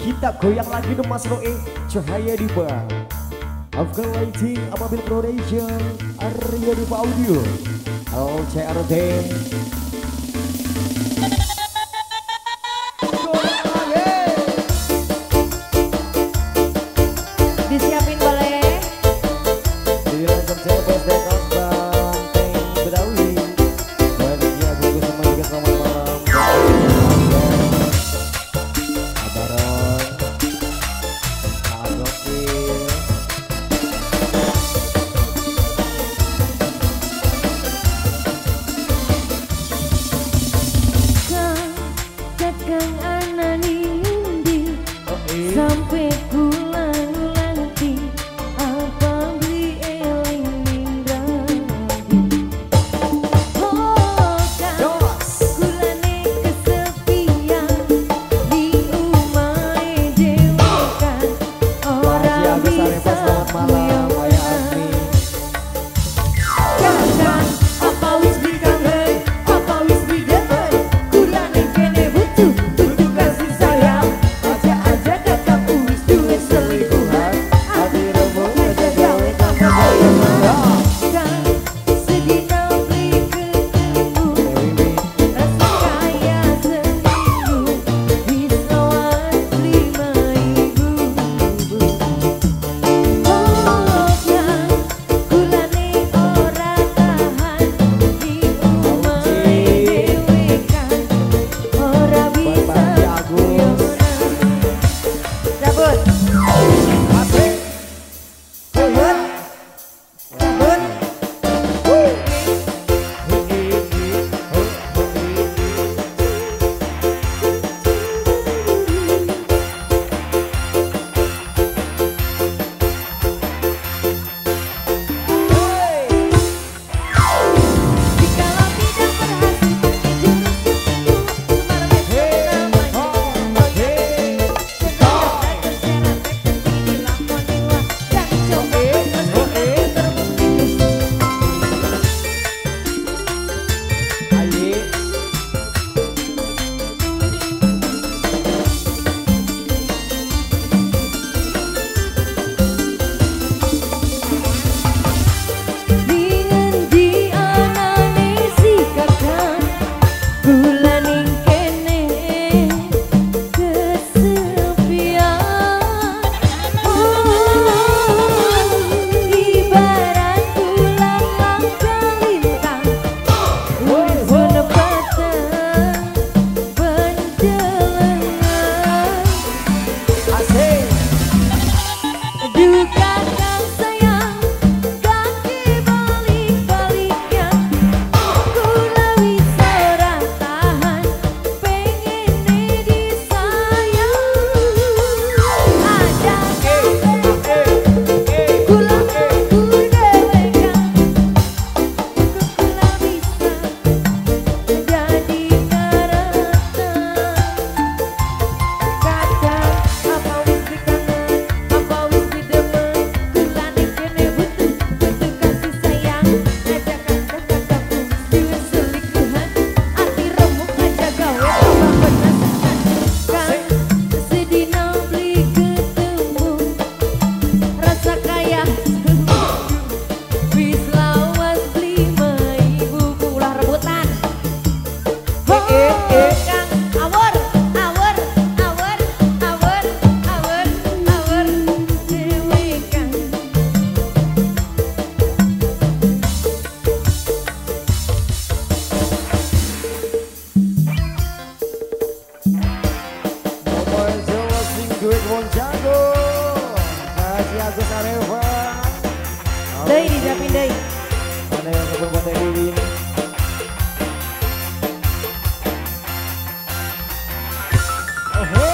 Kita goyang lagi dong Mas Roe, Cahaya Dipa, Afgan Lighting, Ababil Production, Arya Dipa Audio, LCRT. Disiapin boleh. Di lansir CPS Dekat Banteng Bedawi. Bahagia gugus semua juga selamat malam. Abaron, Agokil. Kakang anani undi sampai bulan nanti apa beli eling mindragi. Oh kan kulane kesepian di umai dewe kan orang bisa Kakang apa wis dikangen apa wis didemen kulane kene butuh kasih sayang aja kakak wis duwe selingkuhan hati rembuk aja gawe tambah sayang kan sedina beli ketemu rasa kaya seminggu bisa lima ibu. Oh kan kulane ora tahan di umai dewe kan ora bisa guyonan. Cabut. Asik. Cabut. Cabut. Jikalau tidak berhasil pakai jurus itu, kemarin namanya dan coba terbukti. Dengan di anane si kakang bulan ing kene kesepian. Ibarat bulan langka lintang wis menepatan penjelengan. Asik. Duh kakang sayang kaki balik-baliknya kula wis ora tahan pengene disayang aja kula aku dewe kan kula bisa jadi karatan. Kakang apa wis dikangen apa wis didemen kulane kene butuh kasih sayang aja kakak wis duwe selingkuhan hati remuk aja gawe tambah penasaran kan sedina beli ketemu rasa kaya wis lawas 5.000 ulah rebutan. Kang awur awur awur awur awur awur dewe kan. Boy Jawa sing duit wong jago. Kasih Agus Areva. Deui disiapin deui. Ada yang sebelum buat Dewi ini. Oh,